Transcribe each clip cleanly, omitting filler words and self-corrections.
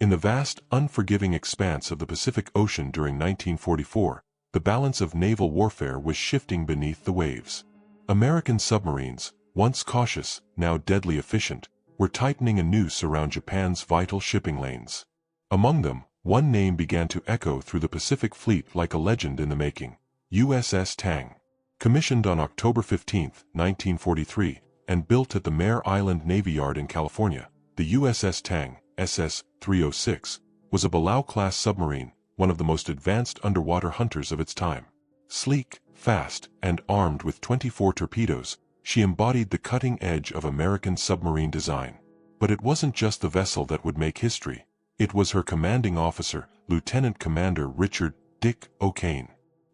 In the vast, unforgiving expanse of the Pacific Ocean during 1944, the balance of naval warfare was shifting beneath the waves. American submarines, once cautious, now deadly efficient, were tightening a noose around Japan's vital shipping lanes. Among them, one name began to echo through the Pacific Fleet like a legend in the making: USS Tang. Commissioned on October 15, 1943, and built at the Mare Island Navy Yard in California, the USS Tang, SS-306, was a Palau-class submarine, one of the most advanced underwater hunters of its time. Sleek, fast, and armed with 24 torpedoes, she embodied the cutting edge of American submarine design. But it wasn't just the vessel that would make history. It was her commanding officer, Lieutenant Commander Richard "Dick" O'Kane.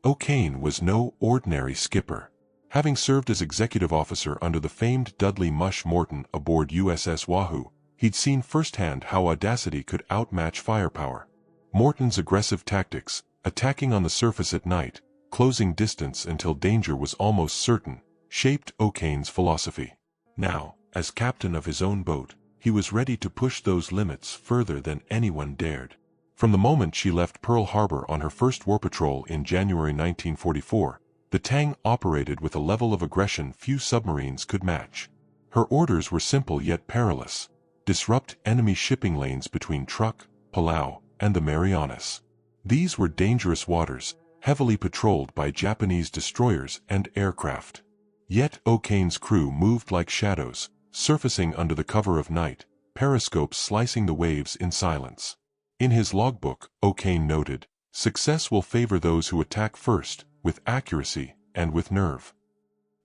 O'Kane was no ordinary skipper. Having served as executive officer under the famed Dudley "Mush" Morton aboard USS Wahoo, he'd seen firsthand how audacity could outmatch firepower. Morton's aggressive tactics, attacking on the surface at night, closing distance until danger was almost certain, shaped O'Kane's philosophy. Now, as captain of his own boat, he was ready to push those limits further than anyone dared. From the moment she left Pearl Harbor on her first war patrol in January 1944, the Tang operated with a level of aggression few submarines could match. Her orders were simple yet perilous: disrupt enemy shipping lanes between Truk, Palau, and the Marianas. These were dangerous waters, heavily patrolled by Japanese destroyers and aircraft. Yet O'Kane's crew moved like shadows, surfacing under the cover of night, periscopes slicing the waves in silence. In his logbook, O'Kane noted, "Success will favor those who attack first, with accuracy and with nerve."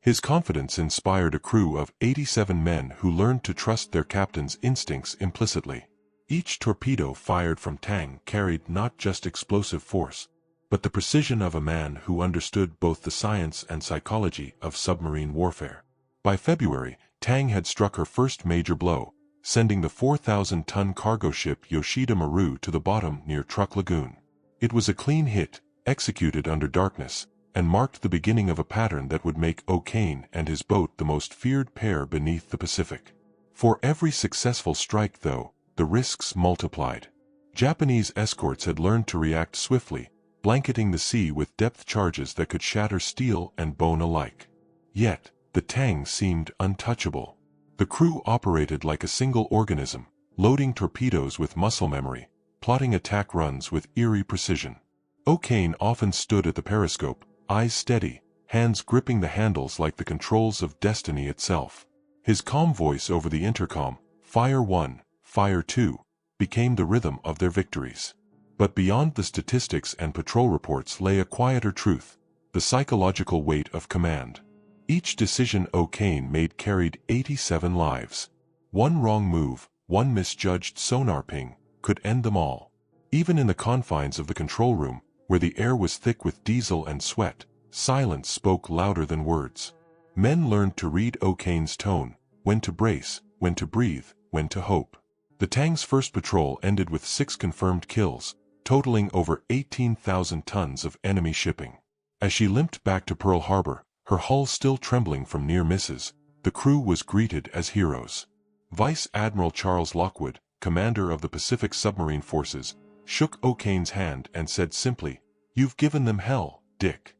His confidence inspired a crew of 87 men who learned to trust their captain's instincts implicitly. Each torpedo fired from Tang carried not just explosive force, but the precision of a man who understood both the science and psychology of submarine warfare. By February, Tang had struck her first major blow, sending the 4,000-ton cargo ship Yoshida Maru to the bottom near Truk Lagoon. It was a clean hit, executed under darkness, and marked the beginning of a pattern that would make O'Kane and his boat the most feared pair beneath the Pacific. For every successful strike, though, the risks multiplied. Japanese escorts had learned to react swiftly, blanketing the sea with depth charges that could shatter steel and bone alike. Yet, the Tang seemed untouchable. The crew operated like a single organism, loading torpedoes with muscle memory, plotting attack runs with eerie precision. O'Kane often stood at the periscope, eyes steady, hands gripping the handles like the controls of destiny itself. His calm voice over the intercom, "Fire 1, Fire 2, became the rhythm of their victories. But beyond the statistics and patrol reports lay a quieter truth: the psychological weight of command. Each decision O'Kane made carried 87 lives. One wrong move, one misjudged sonar ping, could end them all. Even in the confines of the control room, where the air was thick with diesel and sweat, silence spoke louder than words. Men learned to read O'Kane's tone, when to brace, when to breathe, when to hope. The Tang's first patrol ended with 6 confirmed kills, totaling over 18,000 tons of enemy shipping. As she limped back to Pearl Harbor, her hull still trembling from near misses, the crew was greeted as heroes. Vice Admiral Charles Lockwood, commander of the Pacific Submarine Forces, shook O'Kane's hand and said simply, "You've given them hell, Dick."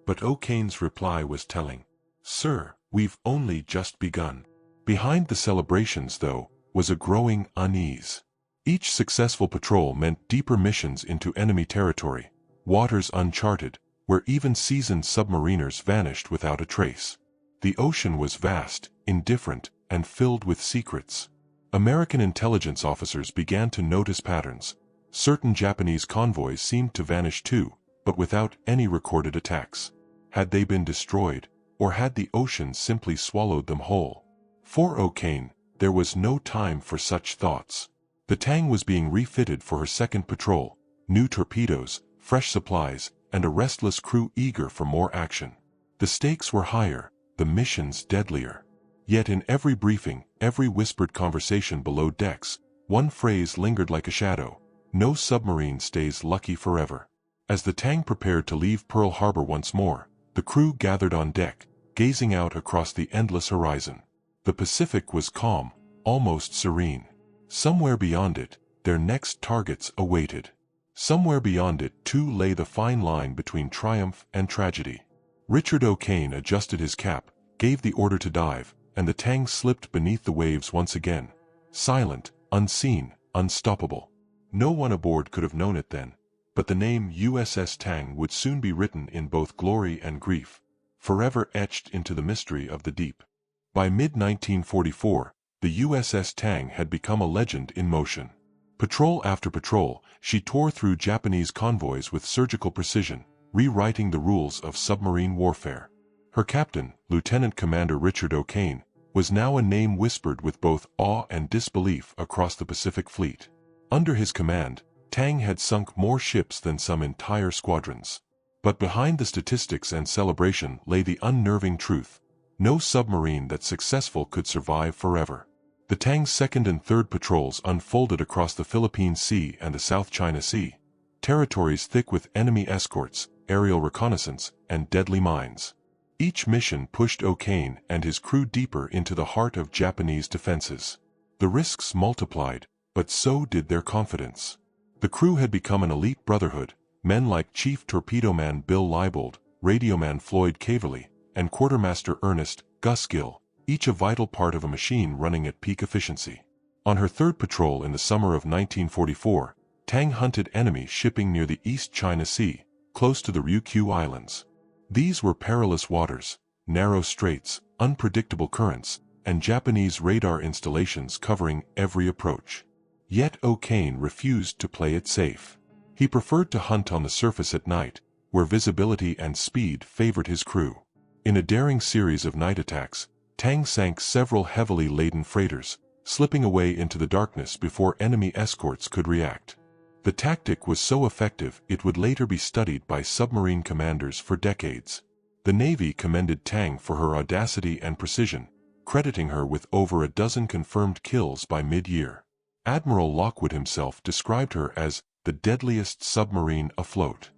But O'Kane's reply was telling. "Sir, we've only just begun." Behind the celebrations, though, was a growing unease. Each successful patrol meant deeper missions into enemy territory, waters uncharted, where even seasoned submariners vanished without a trace. The ocean was vast, indifferent, and filled with secrets. American intelligence officers began to notice patterns. Certain Japanese convoys seemed to vanish too, but without any recorded attacks. Had they been destroyed, or had the ocean simply swallowed them whole? For O'Kane, there was no time for such thoughts. The Tang was being refitted for her second patrol, new torpedoes, fresh supplies, and a restless crew eager for more action. The stakes were higher, the missions deadlier. Yet in every briefing, every whispered conversation below decks, one phrase lingered like a shadow: no submarine stays lucky forever. As the Tang prepared to leave Pearl Harbor once more, the crew gathered on deck, gazing out across the endless horizon. The Pacific was calm, almost serene. Somewhere beyond it, their next targets awaited. Somewhere beyond it, too, lay the fine line between triumph and tragedy. Richard O'Kane adjusted his cap, gave the order to dive, and the Tang slipped beneath the waves once again. Silent, unseen, unstoppable. No one aboard could have known it then, but the name USS Tang would soon be written in both glory and grief, forever etched into the mystery of the deep. By mid-1944, the USS Tang had become a legend in motion. Patrol after patrol, she tore through Japanese convoys with surgical precision, rewriting the rules of submarine warfare. Her captain, Lieutenant Commander Richard O'Kane, was now a name whispered with both awe and disbelief across the Pacific Fleet. Under his command, Tang had sunk more ships than some entire squadrons. But behind the statistics and celebration lay the unnerving truth: no submarine that's successful could survive forever. The Tang's second and third patrols unfolded across the Philippine Sea and the South China Sea, territories thick with enemy escorts, aerial reconnaissance, and deadly mines. Each mission pushed O'Kane and his crew deeper into the heart of Japanese defenses. The risks multiplied, but so did their confidence. The crew had become an elite brotherhood, men like Chief Torpedo-Man Bill Leibold, Radioman Floyd Caverly, and Quartermaster Ernest Gus Gill, each a vital part of a machine running at peak efficiency. On her third patrol in the summer of 1944, Tang hunted enemy shipping near the East China Sea, close to the Ryukyu Islands. These were perilous waters, narrow straits, unpredictable currents, and Japanese radar installations covering every approach. Yet O'Kane refused to play it safe. He preferred to hunt on the surface at night, where visibility and speed favored his crew. In a daring series of night attacks, Tang sank several heavily laden freighters, slipping away into the darkness before enemy escorts could react. The tactic was so effective it would later be studied by submarine commanders for decades. The Navy commended Tang for her audacity and precision, crediting her with over a dozen confirmed kills by mid-year. Admiral Lockwood himself described her as the deadliest submarine afloat.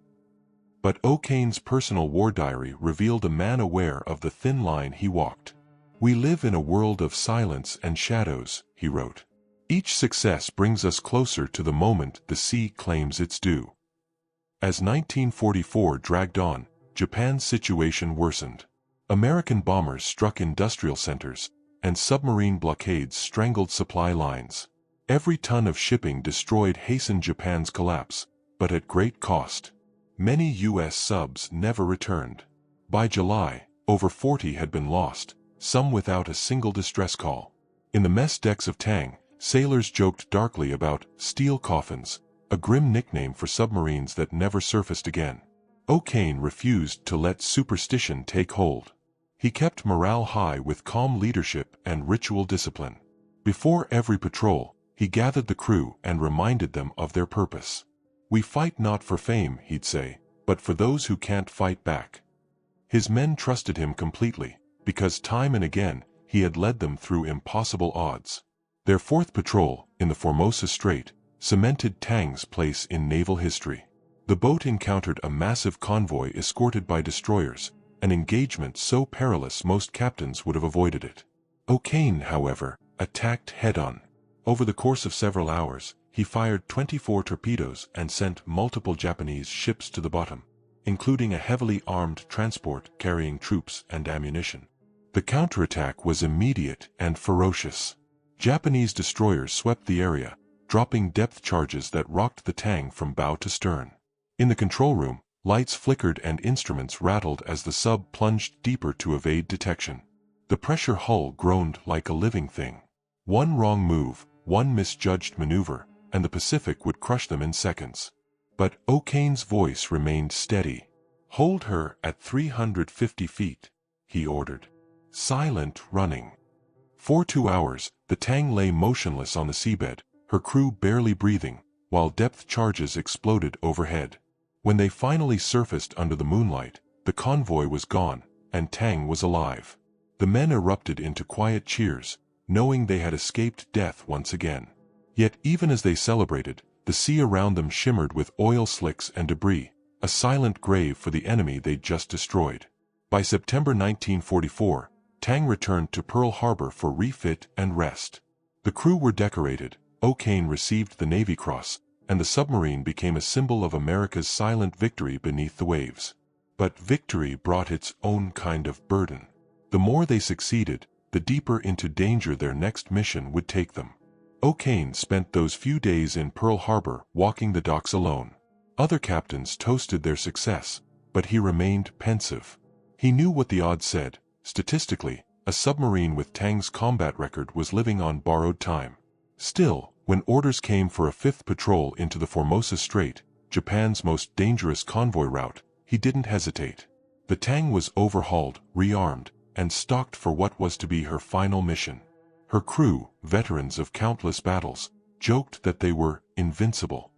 But O'Kane's personal war diary revealed a man aware of the thin line he walked. "We live in a world of silence and shadows," he wrote. "Each success brings us closer to the moment the sea claims its due." As 1944 dragged on, Japan's situation worsened. American bombers struck industrial centers, and submarine blockades strangled supply lines. Every ton of shipping destroyed hastened Japan's collapse, but at great cost. Many U.S. subs never returned. By July, over 40 had been lost, some without a single distress call. In the mess decks of Tang, sailors joked darkly about steel coffins, a grim nickname for submarines that never surfaced again. O'Kane refused to let superstition take hold. He kept morale high with calm leadership and ritual discipline. Before every patrol, he gathered the crew and reminded them of their purpose. "We fight not for fame," he'd say, "but for those who can't fight back." His men trusted him completely, because time and again, he had led them through impossible odds. Their fourth patrol, in the Formosa Strait, cemented Tang's place in naval history. The boat encountered a massive convoy escorted by destroyers, an engagement so perilous most captains would have avoided it. O'Kane, however, attacked head-on. Over the course of several hours, he fired 24 torpedoes and sent multiple Japanese ships to the bottom, including a heavily armed transport carrying troops and ammunition. The counterattack was immediate and ferocious. Japanese destroyers swept the area, dropping depth charges that rocked the Tang from bow to stern. In the control room, lights flickered and instruments rattled as the sub plunged deeper to evade detection. The pressure hull groaned like a living thing. One wrong move, one misjudged maneuver, and the Pacific would crush them in seconds. But O'Kane's voice remained steady. "Hold her at 350 feet, he ordered. Silent running. For 2 hours, the Tang lay motionless on the seabed, her crew barely breathing, while depth charges exploded overhead. When they finally surfaced under the moonlight, the convoy was gone, and Tang was alive. The men erupted into quiet cheers, knowing they had escaped death once again. Yet even as they celebrated, the sea around them shimmered with oil slicks and debris, a silent grave for the enemy they'd just destroyed. By September 1944, Tang returned to Pearl Harbor for refit and rest. The crew were decorated, O'Kane received the Navy Cross, and the submarine became a symbol of America's silent victory beneath the waves. But victory brought its own kind of burden. The more they succeeded, the deeper into danger their next mission would take them. O'Kane spent those few days in Pearl Harbor walking the docks alone. Other captains toasted their success, but he remained pensive. He knew what the odds said. Statistically, a submarine with Tang's combat record was living on borrowed time. Still, when orders came for a fifth patrol into the Formosa Strait, Japan's most dangerous convoy route, he didn't hesitate. The Tang was overhauled, rearmed, and stocked for what was to be her final mission. Her crew, veterans of countless battles, joked that they were invincible.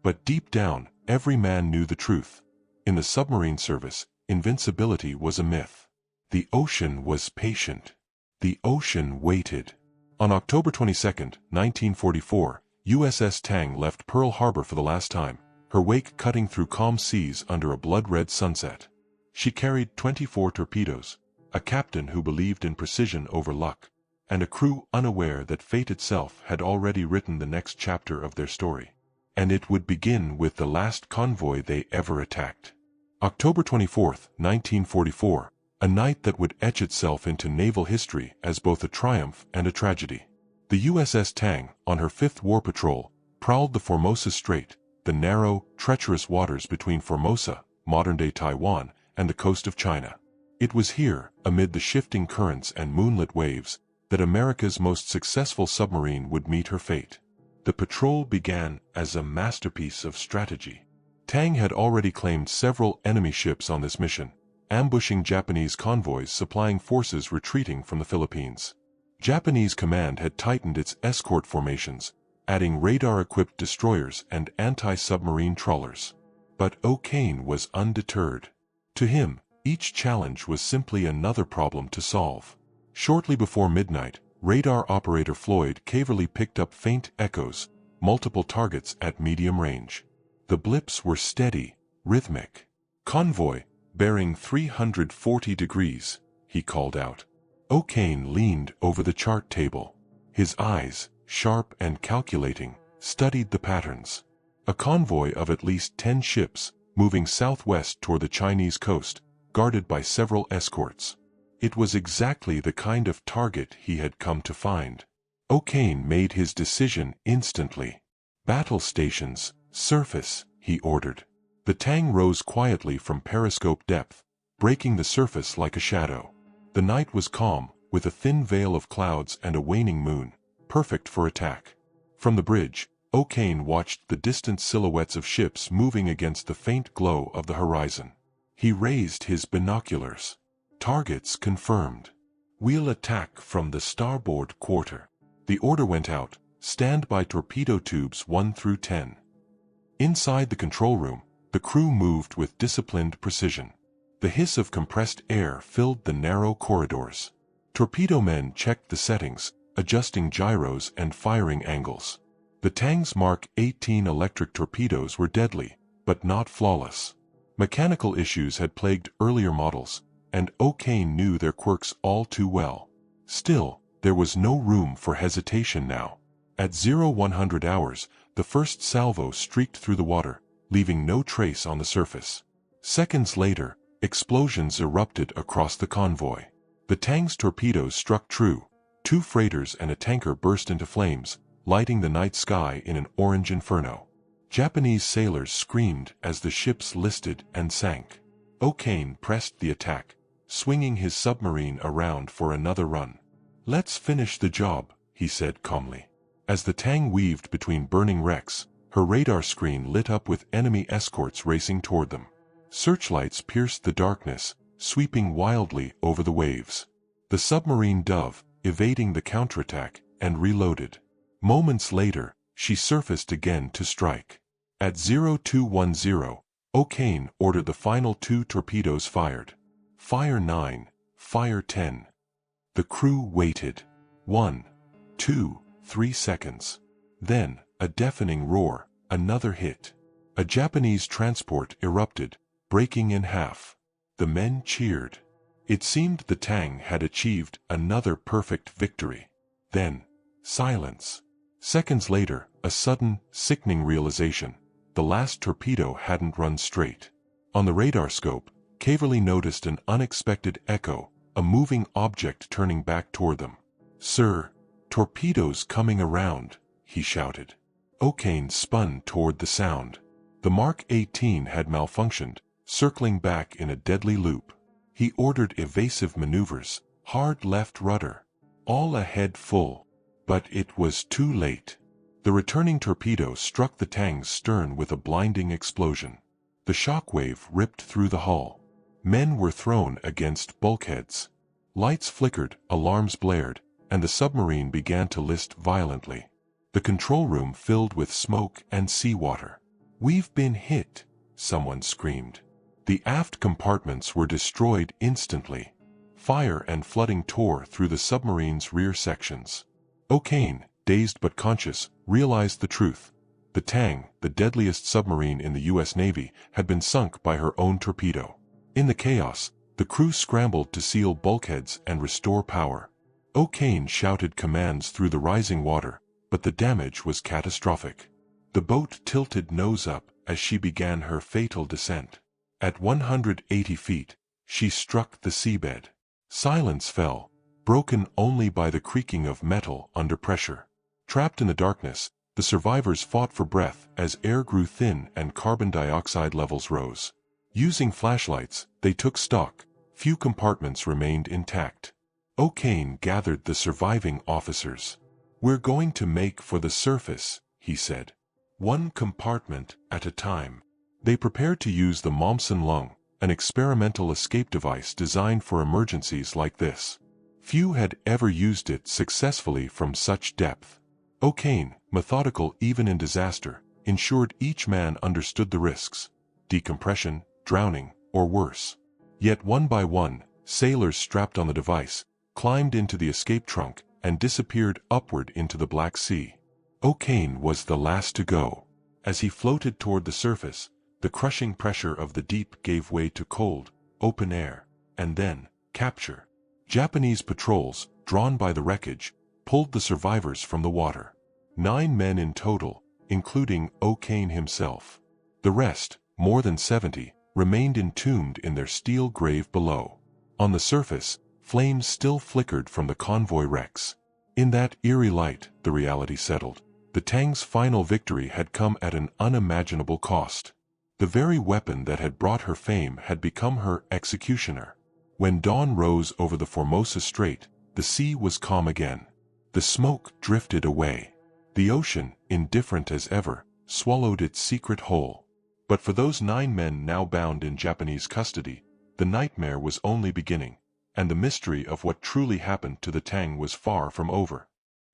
But deep down, every man knew the truth. In the submarine service, invincibility was a myth. The ocean was patient. The ocean waited. On October 22, 1944, USS Tang left Pearl Harbor for the last time, her wake cutting through calm seas under a blood-red sunset. She carried 24 torpedoes, a captain who believed in precision over luck, and a crew unaware that fate itself had already written the next chapter of their story. And it would begin with the last convoy they ever attacked. October 24, 1944, a night that would etch itself into naval history as both a triumph and a tragedy. The USS Tang, on her fifth war patrol, prowled the Formosa Strait, the narrow, treacherous waters between Formosa, modern-day Taiwan, and the coast of China. It was here, amid the shifting currents and moonlit waves, that America's most successful submarine would meet her fate. The patrol began as a masterpiece of strategy. Tang had already claimed several enemy ships on this mission, ambushing Japanese convoys supplying forces retreating from the Philippines. Japanese command had tightened its escort formations, adding radar-equipped destroyers and anti-submarine trawlers. But O'Kane was undeterred. To him, each challenge was simply another problem to solve. Shortly before midnight, radar operator Floyd Caverly picked up faint echoes, multiple targets at medium range. The blips were steady, rhythmic. "Convoy, bearing 340 degrees, he called out. O'Kane leaned over the chart table. His eyes, sharp and calculating, studied the patterns. A convoy of at least 10 ships, moving southwest toward the Chinese coast, guarded by several escorts. It was exactly the kind of target he had come to find. O'Kane made his decision instantly. "Battle stations, surface," he ordered. The Tang rose quietly from periscope depth, breaking the surface like a shadow. The night was calm, with a thin veil of clouds and a waning moon, perfect for attack. From the bridge, O'Kane watched the distant silhouettes of ships moving against the faint glow of the horizon. He raised his binoculars. Targets confirmed. "We'll attack from the starboard quarter." The order went out, "Stand by torpedo tubes 1 through 10. Inside the control room, the crew moved with disciplined precision. The hiss of compressed air filled the narrow corridors. Torpedo men checked the settings, adjusting gyros and firing angles. The Tang's Mark 18 electric torpedoes were deadly, but not flawless. Mechanical issues had plagued earlier models, and O'Kane knew their quirks all too well. Still, there was no room for hesitation now. At 0100 hours, the first salvo streaked through the water, leaving no trace on the surface. Seconds later, explosions erupted across the convoy. The Tang's torpedoes struck true. 2 freighters and a tanker burst into flames, lighting the night sky in an orange inferno. Japanese sailors screamed as the ships listed and sank. O'Kane pressed the attack, swinging his submarine around for another run. "Let's finish the job," he said calmly. As the Tang weaved between burning wrecks, her radar screen lit up with enemy escorts racing toward them. Searchlights pierced the darkness, sweeping wildly over the waves. The submarine dove, evading the counterattack, and reloaded. Moments later, she surfaced again to strike. At 0210, O'Kane ordered the final 2 torpedoes fired. "Fire 9, fire 10. The crew waited. 1, 2, 3 seconds. Then, a deafening roar, another hit. A Japanese transport erupted, breaking in half. The men cheered. It seemed the Tang had achieved another perfect victory. Then, silence. Seconds later, a sudden, sickening realization. The last torpedo hadn't run straight. On the radar scope, Caverly noticed an unexpected echo, a moving object turning back toward them. "Sir, torpedoes coming around," he shouted. O'Kane spun toward the sound. The Mark 18 had malfunctioned, circling back in a deadly loop. He ordered evasive maneuvers, hard left rudder, all ahead full. But it was too late. The returning torpedo struck the Tang's stern with a blinding explosion. The shockwave ripped through the hull. Men were thrown against bulkheads. Lights flickered, alarms blared, and the submarine began to list violently. The control room filled with smoke and seawater. "We've been hit," someone screamed. The aft compartments were destroyed instantly. Fire and flooding tore through the submarine's rear sections. O'Kane, dazed but conscious, realized the truth. The Tang, the deadliest submarine in the U.S. Navy, had been sunk by her own torpedo. In the chaos, the crew scrambled to seal bulkheads and restore power. O'Kane shouted commands through the rising water, but the damage was catastrophic. The boat tilted nose up as she began her fatal descent. At 180 feet, she struck the seabed. Silence fell, broken only by the creaking of metal under pressure. Trapped in the darkness, the survivors fought for breath as air grew thin and carbon dioxide levels rose. Using flashlights, they took stock. Few compartments remained intact. O'Kane gathered the surviving officers. "We're going to make for the surface," he said. "One compartment at a time." They prepared to use the Momsen lung, an experimental escape device designed for emergencies like this. Few had ever used it successfully from such depth. O'Kane, methodical even in disaster, ensured each man understood the risks: decompression, drowning, or worse. Yet one by one, sailors strapped on the device, climbed into the escape trunk, and disappeared upward into the Black Sea. O'Kane was the last to go. As he floated toward the surface, the crushing pressure of the deep gave way to cold, open air, and then, capture. Japanese patrols, drawn by the wreckage, pulled the survivors from the water. 9 men in total, including O'Kane himself. The rest, more than 70, remained entombed in their steel grave below. On the surface, flames still flickered from the convoy wrecks. In that eerie light, the reality settled. The Tang's final victory had come at an unimaginable cost. The very weapon that had brought her fame had become her executioner. When dawn rose over the Formosa Strait, the sea was calm again. The smoke drifted away. The ocean, indifferent as ever, swallowed its secret whole. But for those 9 men now bound in Japanese custody, the nightmare was only beginning, and the mystery of what truly happened to the Tang was far from over.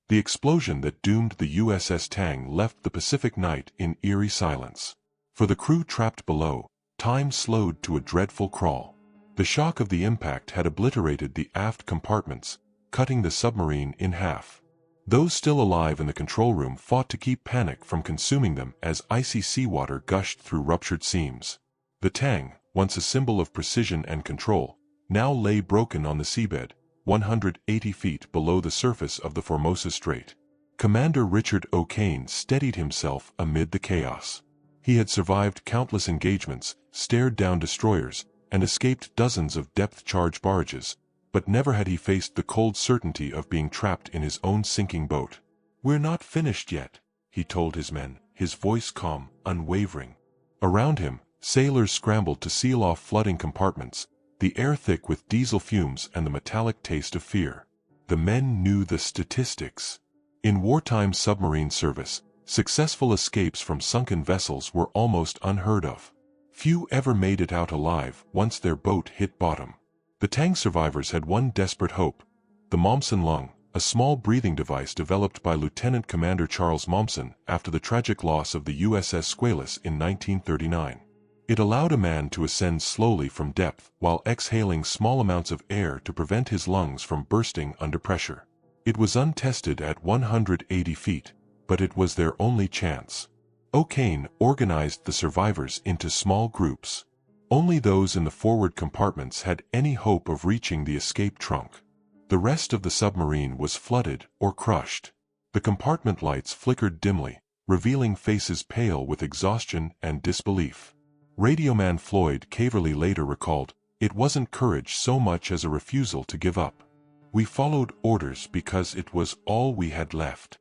The explosion that doomed the USS Tang left the Pacific night in eerie silence. For the crew trapped below, time slowed to a dreadful crawl. The shock of the impact had obliterated the aft compartments, cutting the submarine in half. Those still alive in the control room fought to keep panic from consuming them as icy seawater gushed through ruptured seams. The Tang, once a symbol of precision and control, now lay broken on the seabed, 180 feet below the surface of the Formosa Strait. Commander Richard O'Kane steadied himself amid the chaos. He had survived countless engagements, stared down destroyers, and escaped dozens of depth-charge barrages, but never had he faced the cold certainty of being trapped in his own sinking boat. "We're not finished yet," he told his men, his voice calm, unwavering. Around him, sailors scrambled to seal off flooding compartments, the air thick with diesel fumes and the metallic taste of fear. The men knew the statistics. In wartime submarine service, successful escapes from sunken vessels were almost unheard of. Few ever made it out alive once their boat hit bottom. The Tang survivors had one desperate hope: the Momsen lung, a small breathing device developed by Lieutenant Commander Charles Momsen after the tragic loss of the USS Squalus in 1939. It allowed a man to ascend slowly from depth while exhaling small amounts of air to prevent his lungs from bursting under pressure. It was untested at 180 feet, but it was their only chance. O'Kane organized the survivors into small groups. Only those in the forward compartments had any hope of reaching the escape trunk. The rest of the submarine was flooded or crushed. The The compartment lights flickered dimly, revealing faces pale with exhaustion and disbelief. Radioman Floyd Caverly later recalled, "It wasn't courage so much as a refusal to give up. We followed orders because it was all we had left."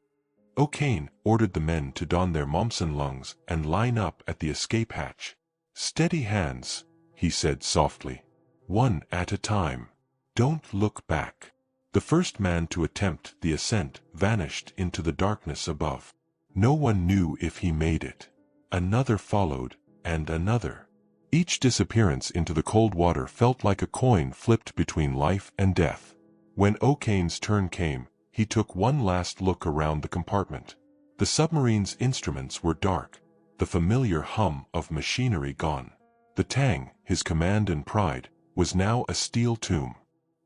O'Kane ordered the men to don their Momsen lungs and line up at the escape hatch. "Steady hands," he said softly. "One at a time. Don't look back." The first man to attempt the ascent vanished into the darkness above. No one knew if he made it. Another followed, and another. Each disappearance into the cold water felt like a coin flipped between life and death. When O'Kane's turn came, he took one last look around the compartment. The submarine's instruments were dark, the familiar hum of machinery gone. The Tang, his command and pride, was now a steel tomb.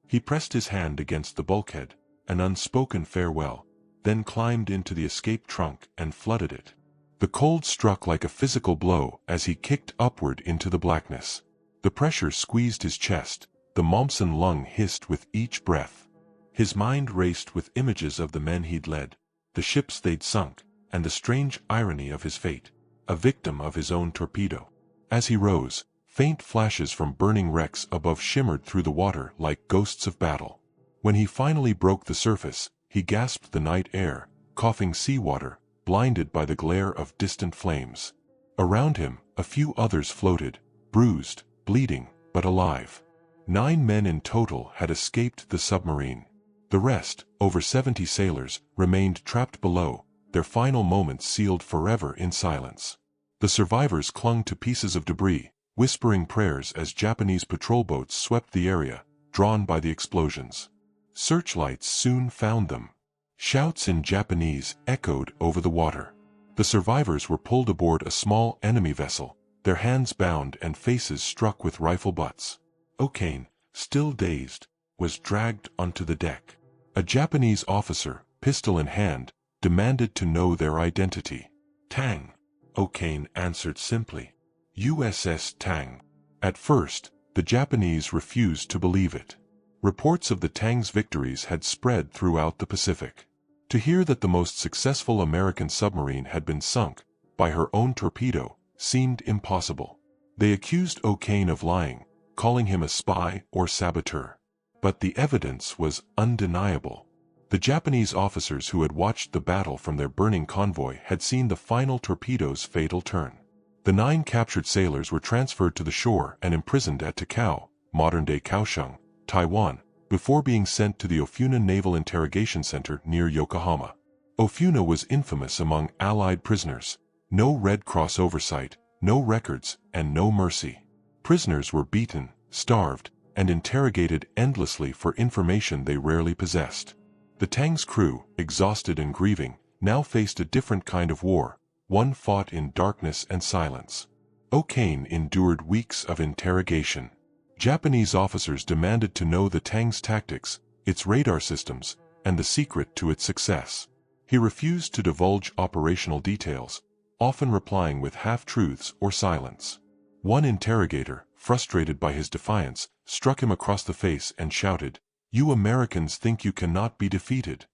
He pressed his hand against the bulkhead, an unspoken farewell, then climbed into the escape trunk and flooded it. The cold struck like a physical blow as he kicked upward into the blackness. The pressure squeezed his chest, the Momsen lung hissed with each breath. His mind raced with images of the men he'd led, the ships they'd sunk, and the strange irony of his fate, a victim of his own torpedo. As he rose, faint flashes from burning wrecks above shimmered through the water like ghosts of battle. When he finally broke the surface, he gasped the night air, coughing seawater, blinded by the glare of distant flames. Around him, a few others floated, bruised, bleeding, but alive. 9 men in total had escaped the submarine. The rest, over 70 sailors, remained trapped below, their final moments sealed forever in silence. The survivors clung to pieces of debris, whispering prayers as Japanese patrol boats swept the area, drawn by the explosions. Searchlights soon found them. Shouts in Japanese echoed over the water. The survivors were pulled aboard a small enemy vessel, their hands bound and faces struck with rifle butts. O'Kane, still dazed, was dragged onto the deck. A Japanese officer, pistol in hand, demanded to know their identity. "Tang," O'Kane answered simply. "USS Tang." At first, the Japanese refused to believe it. Reports of the Tang's victories had spread throughout the Pacific. To hear that the most successful American submarine had been sunk by her own torpedo seemed impossible. They accused O'Kane of lying, calling him a spy or saboteur. But the evidence was undeniable. The Japanese officers who had watched the battle from their burning convoy had seen the final torpedo's fatal turn. The 9 captured sailors were transferred to the shore and imprisoned at Takao, modern-day Kaohsiung, Taiwan, before being sent to the Ofuna Naval Interrogation Center near Yokohama. Ofuna was infamous among Allied prisoners. No Red Cross oversight, no records, and no mercy. Prisoners were beaten, starved, and interrogated endlessly for information they rarely possessed. The Tang's crew, exhausted and grieving, now faced a different kind of war, one fought in darkness and silence. O'Kane endured weeks of interrogation. Japanese officers demanded to know the Tang's tactics, its radar systems, and the secret to its success. He refused to divulge operational details, often replying with half-truths or silence. One interrogator, frustrated by his defiance, struck him across the face and shouted, "You Americans think you cannot be defeated."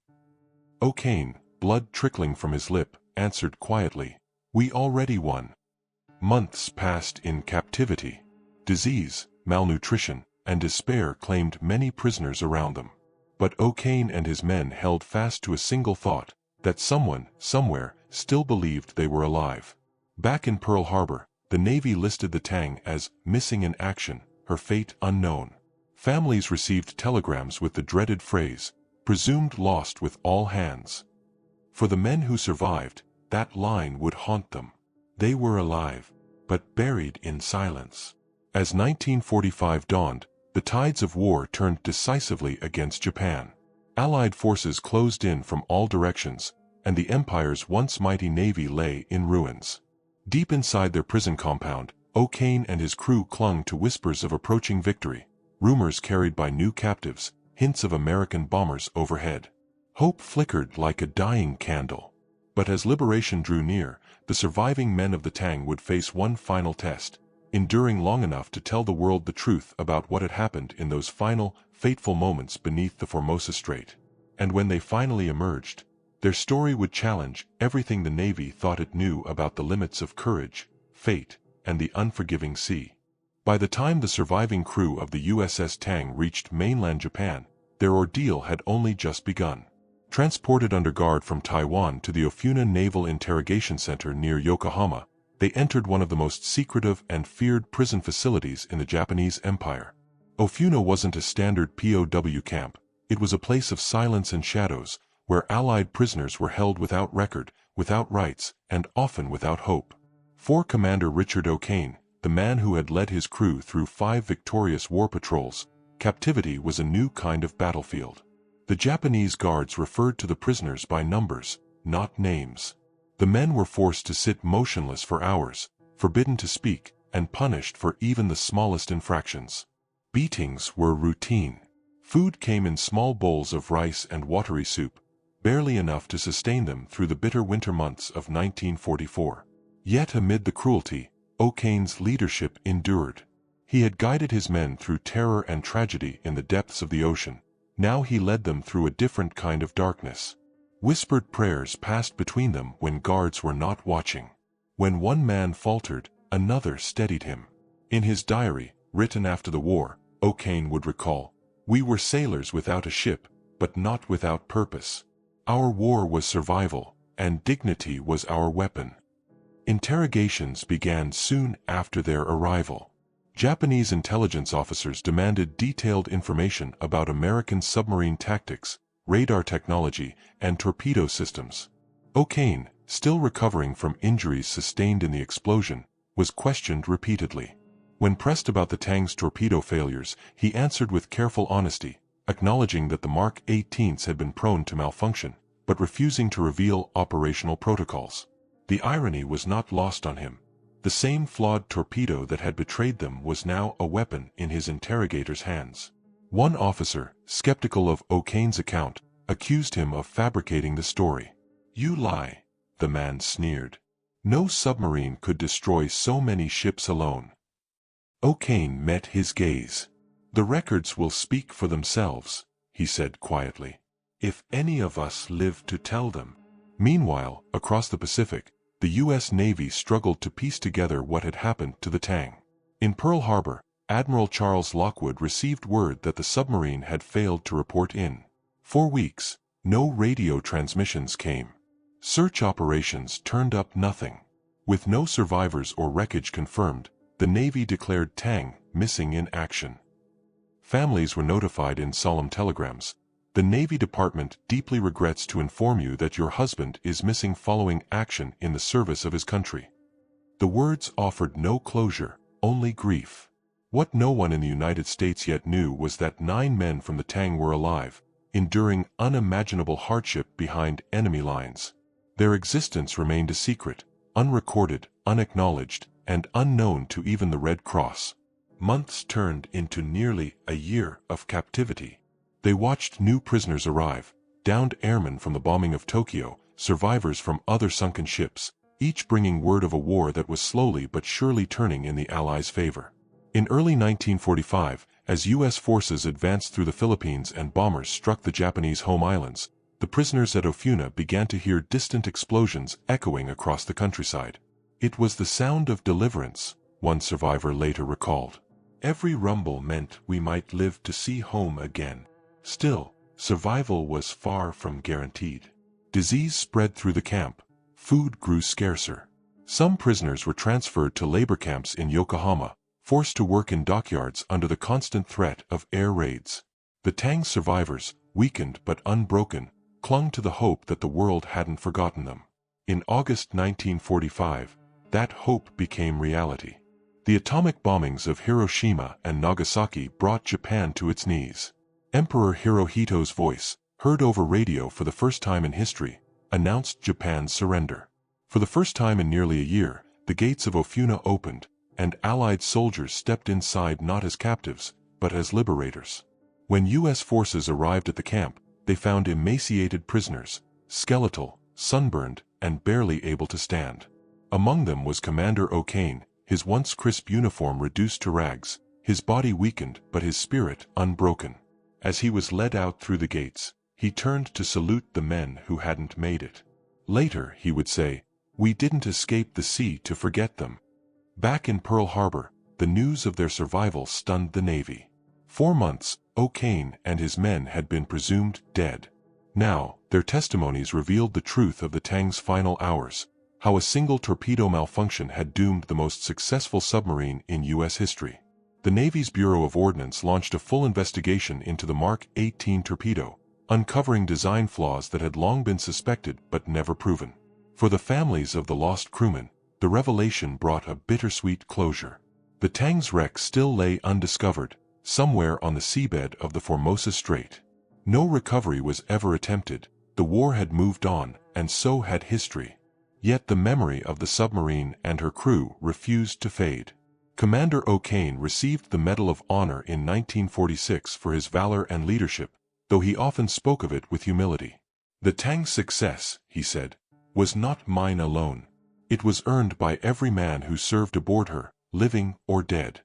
O'Kane, blood trickling from his lip, answered quietly, "We already won." Months passed in captivity. Disease, malnutrition, and despair claimed many prisoners around them. But O'Kane and his men held fast to a single thought, that someone, somewhere, still believed they were alive. Back in Pearl Harbor, the Navy listed the Tang as missing in action, her fate unknown. Families received telegrams with the dreaded phrase, "Presumed lost with all hands." For the men who survived, that line would haunt them. They were alive, but buried in silence. As 1945 dawned, the tides of war turned decisively against Japan. Allied forces closed in from all directions, and the Empire's once mighty navy lay in ruins. Deep inside their prison compound, O'Kane and his crew clung to whispers of approaching victory, rumors carried by new captives, hints of American bombers overhead. Hope flickered like a dying candle. But as liberation drew near, the surviving men of the Tang would face one final test, enduring long enough to tell the world the truth about what had happened in those final, fateful moments beneath the Formosa Strait. And when they finally emerged, Their story would challenge everything the Navy thought it knew about the limits of courage, fate, and the unforgiving sea. By the time the surviving crew of the USS Tang reached mainland Japan, their ordeal had only just begun. Transported under guard from Taiwan to the Ofuna Naval Interrogation Center near Yokohama, they entered one of the most secretive and feared prison facilities in the Japanese Empire. Ofuna wasn't a standard POW camp. It was a place of silence and shadows, where Allied prisoners were held without record, without rights, and often without hope. For Commander Richard O'Kane, the man who had led his crew through 5 victorious war patrols, captivity was a new kind of battlefield. The Japanese guards referred to the prisoners by numbers, not names. The men were forced to sit motionless for hours, forbidden to speak, and punished for even the smallest infractions. Beatings were routine. Food came in small bowls of rice and watery soup, barely enough to sustain them through the bitter winter months of 1944. Yet amid the cruelty, O'Kane's leadership endured. He had guided his men through terror and tragedy in the depths of the ocean. Now he led them through a different kind of darkness. Whispered prayers passed between them when guards were not watching. When one man faltered, another steadied him. In his diary, written after the war, O'Kane would recall, "We were sailors without a ship, but not without purpose. Our war was survival, and dignity was our weapon." Interrogations began soon after their arrival. Japanese intelligence officers demanded detailed information about American submarine tactics, radar technology, and torpedo systems. O'Kane, still recovering from injuries sustained in the explosion, was questioned repeatedly. When pressed about the Tang's torpedo failures, he answered with careful honesty, acknowledging that the Mark 18s had been prone to malfunction, but refusing to reveal operational protocols. The irony was not lost on him. The same flawed torpedo that had betrayed them was now a weapon in his interrogator's hands. One officer, skeptical of O'Kane's account, accused him of fabricating the story. "You lie," the man sneered. "No submarine could destroy so many ships alone." O'Kane met his gaze. "The records will speak for themselves," he said quietly, "if any of us live to tell them." Meanwhile, across the Pacific, the U.S. Navy struggled to piece together what had happened to the Tang. In Pearl Harbor, Admiral Charles Lockwood received word that the submarine had failed to report in. For weeks, no radio transmissions came. Search operations turned up nothing. With no survivors or wreckage confirmed, the Navy declared Tang missing in action. Families were notified in solemn telegrams. "The Navy Department deeply regrets to inform you that your husband is missing following action in the service of his country." The words offered no closure, only grief. What no one in the United States yet knew was that 9 men from the Tang were alive, enduring unimaginable hardship behind enemy lines. Their existence remained a secret, unrecorded, unacknowledged, and unknown to even the Red Cross. Months turned into nearly a year of captivity. They watched new prisoners arrive, downed airmen from the bombing of Tokyo, survivors from other sunken ships, each bringing word of a war that was slowly but surely turning in the Allies' favor. In early 1945, as U.S. forces advanced through the Philippines and bombers struck the Japanese home islands, the prisoners at Ofuna began to hear distant explosions echoing across the countryside. "It was the sound of deliverance," one survivor later recalled. "Every rumble meant we might live to see home again." Still, survival was far from guaranteed. Disease spread through the camp. Food grew scarcer. Some prisoners were transferred to labor camps in Yokohama, forced to work in dockyards under the constant threat of air raids. The Tang survivors, weakened but unbroken, clung to the hope that the world hadn't forgotten them. In August 1945, that hope became reality. The atomic bombings of Hiroshima and Nagasaki brought Japan to its knees. Emperor Hirohito's voice, heard over radio for the first time in history, announced Japan's surrender. For the first time in nearly a year, the gates of Ofuna opened, and Allied soldiers stepped inside not as captives, but as liberators. When U.S. forces arrived at the camp, they found emaciated prisoners, skeletal, sunburned, and barely able to stand. Among them was Commander O'Kane, his once crisp uniform reduced to rags, his body weakened but his spirit unbroken. As he was led out through the gates, he turned to salute the men who hadn't made it. Later, he would say, "We didn't escape the sea to forget them." Back in Pearl Harbor, the news of their survival stunned the Navy. 4 months, O'Kane and his men had been presumed dead. Now, their testimonies revealed the truth of the Tang's final hours, how a single torpedo malfunction had doomed the most successful submarine in U.S. history. The Navy's Bureau of Ordnance launched a full investigation into the Mark 18 torpedo, uncovering design flaws that had long been suspected but never proven. For the families of the lost crewmen, the revelation brought a bittersweet closure. The Tang's wreck still lay undiscovered, somewhere on the seabed of the Formosa Strait. No recovery was ever attempted. The war had moved on, and so had history. Yet the memory of the submarine and her crew refused to fade. Commander O'Kane received the Medal of Honor in 1946 for his valor and leadership, though he often spoke of it with humility. "The Tang's success," he said, "was not mine alone. It was earned by every man who served aboard her, living or dead."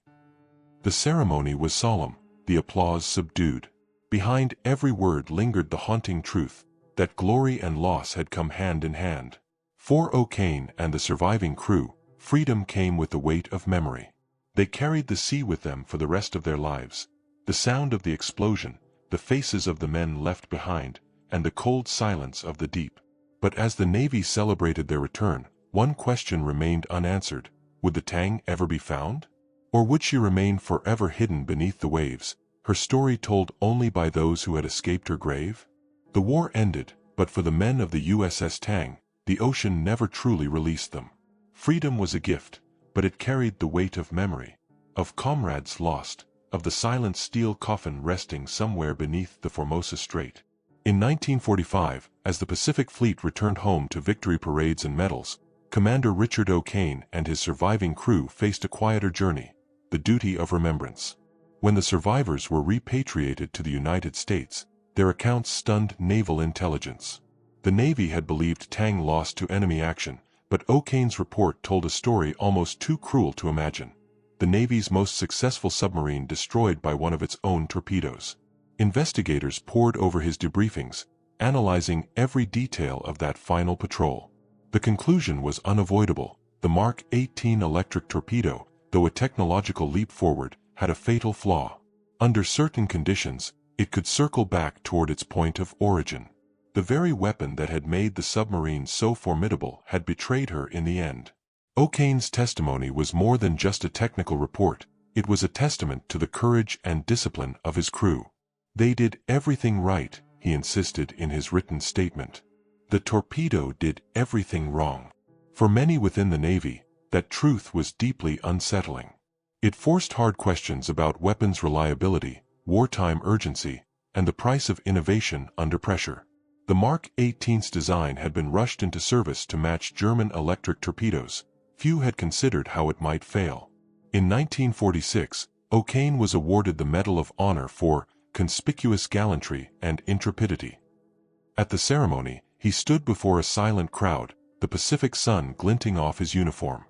The ceremony was solemn, the applause subdued. Behind every word lingered the haunting truth that glory and loss had come hand in hand. For O'Kane and the surviving crew, freedom came with the weight of memory. They carried the sea with them for the rest of their lives. The sound of the explosion, the faces of the men left behind, and the cold silence of the deep. But as the Navy celebrated their return, one question remained unanswered. Would the Tang ever be found? Or would she remain forever hidden beneath the waves, her story told only by those who had escaped her grave? The war ended, but for the men of the USS Tang, the ocean never truly released them. Freedom was a gift, but it carried the weight of memory, of comrades lost, of the silent steel coffin resting somewhere beneath the Formosa Strait. In 1945, as the Pacific Fleet returned home to victory parades and medals, Commander Richard O'Kane and his surviving crew faced a quieter journey, the duty of remembrance. When the survivors were repatriated to the United States, their accounts stunned naval intelligence. The Navy had believed Tang lost to enemy action, but O'Kane's report told a story almost too cruel to imagine. The Navy's most successful submarine destroyed by one of its own torpedoes. Investigators pored over his debriefings, analyzing every detail of that final patrol. The conclusion was unavoidable. The Mark 18 electric torpedo, though a technological leap forward, had a fatal flaw. Under certain conditions, it could circle back toward its point of origin. The very weapon that had made the submarine so formidable had betrayed her in the end. O'Kane's testimony was more than just a technical report. It was a testament to the courage and discipline of his crew. "They did everything right," he insisted in his written statement. "The torpedo did everything wrong." For many within the Navy, that truth was deeply unsettling. It forced hard questions about weapons reliability, wartime urgency, and the price of innovation under pressure. The Mark 18's design had been rushed into service to match German electric torpedoes. Few had considered how it might fail. In 1946, O'Kane was awarded the Medal of Honor for conspicuous gallantry and intrepidity. At the ceremony, he stood before a silent crowd, the Pacific sun glinting off his uniform.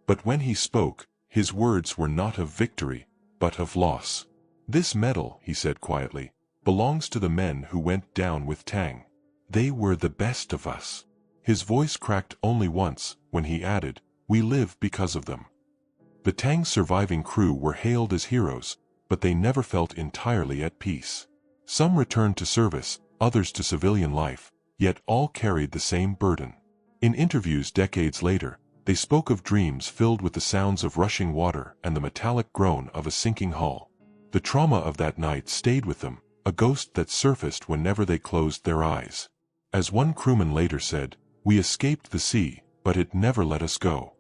But when he spoke, his words were not of victory, but of loss. "This medal," he said quietly, "belongs to the men who went down with Tang. They were the best of us." His voice cracked only once, when he added, "We live because of them." The Tang's surviving crew were hailed as heroes, but they never felt entirely at peace. Some returned to service, others to civilian life, yet all carried the same burden. In interviews decades later, they spoke of dreams filled with the sounds of rushing water and the metallic groan of a sinking hull. The trauma of that night stayed with them, a ghost that surfaced whenever they closed their eyes. As one crewman later said, "We escaped the sea, but it never let us go."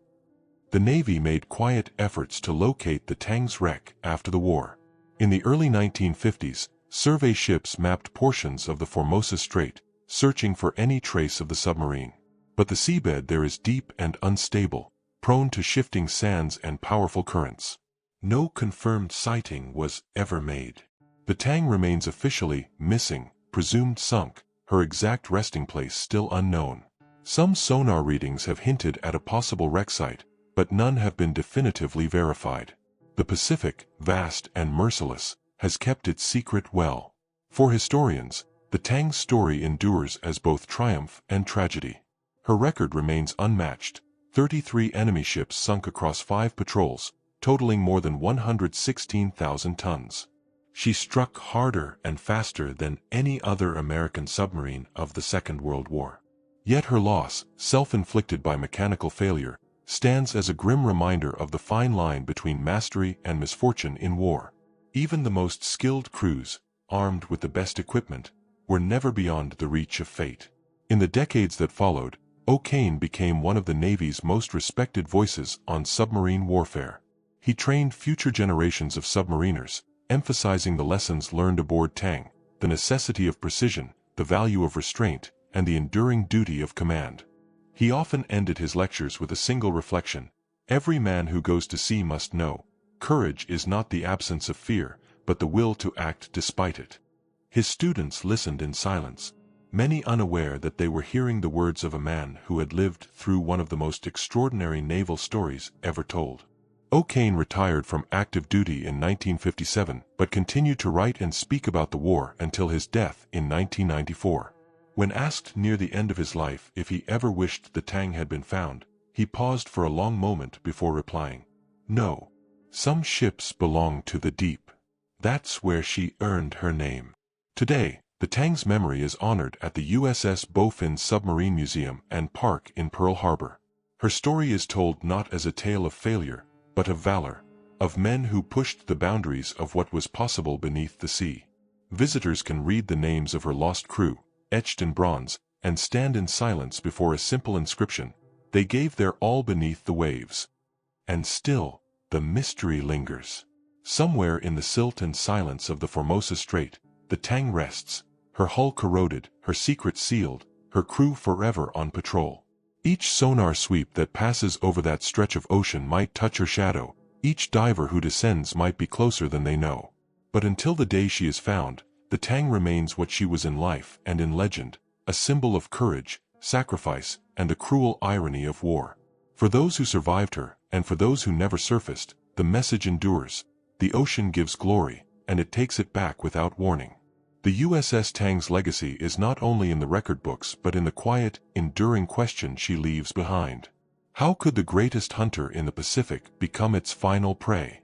The Navy made quiet efforts to locate the Tang's wreck after the war. In the early 1950s, survey ships mapped portions of the Formosa Strait, searching for any trace of the submarine. But the seabed there is deep and unstable, prone to shifting sands and powerful currents. No confirmed sighting was ever made. The Tang remains officially missing, presumed sunk, her exact resting place still unknown. Some sonar readings have hinted at a possible wreck site, but none have been definitively verified. The Pacific, vast and merciless, has kept its secret well. For historians, the Tang's story endures as both triumph and tragedy. Her record remains unmatched: 33 enemy ships sunk across 5 patrols, totaling more than 116,000 tons. She struck harder and faster than any other American submarine of the Second World War. Yet her loss, self-inflicted by mechanical failure, stands as a grim reminder of the fine line between mastery and misfortune in war. Even the most skilled crews, armed with the best equipment, were never beyond the reach of fate. In the decades that followed, O'Kane became one of the Navy's most respected voices on submarine warfare. He trained future generations of submariners, emphasizing the lessons learned aboard Tang: the necessity of precision, the value of restraint, and the enduring duty of command. He often ended his lectures with a single reflection: every man who goes to sea must know, courage is not the absence of fear, but the will to act despite it. His students listened in silence, many unaware that they were hearing the words of a man who had lived through one of the most extraordinary naval stories ever told. O'Kane retired from active duty in 1957, but continued to write and speak about the war until his death in 1994. When asked near the end of his life if he ever wished the Tang had been found, he paused for a long moment before replying, "No. Some ships belong to the deep. That's where she earned her name." Today, the Tang's memory is honored at the USS Beaufort Submarine Museum and Park in Pearl Harbor. Her story is told not as a tale of failure, but of valor, of men who pushed the boundaries of what was possible beneath the sea. Visitors can read the names of her lost crew, etched in bronze, and stand in silence before a simple inscription: "They gave their all beneath the waves." And still, the mystery lingers. Somewhere in the silt and silence of the Formosa Strait, the Tang rests, her hull corroded, her secret sealed, her crew forever on patrol. Each sonar sweep that passes over that stretch of ocean might touch her shadow, each diver who descends might be closer than they know. But until the day she is found, the Tang remains what she was in life and in legend: a symbol of courage, sacrifice, and the cruel irony of war. For those who survived her, and for those who never surfaced, the message endures: the ocean gives glory, and it takes it back without warning. The USS Tang's legacy is not only in the record books but in the quiet, enduring question she leaves behind. How could the greatest hunter in the Pacific become its final prey?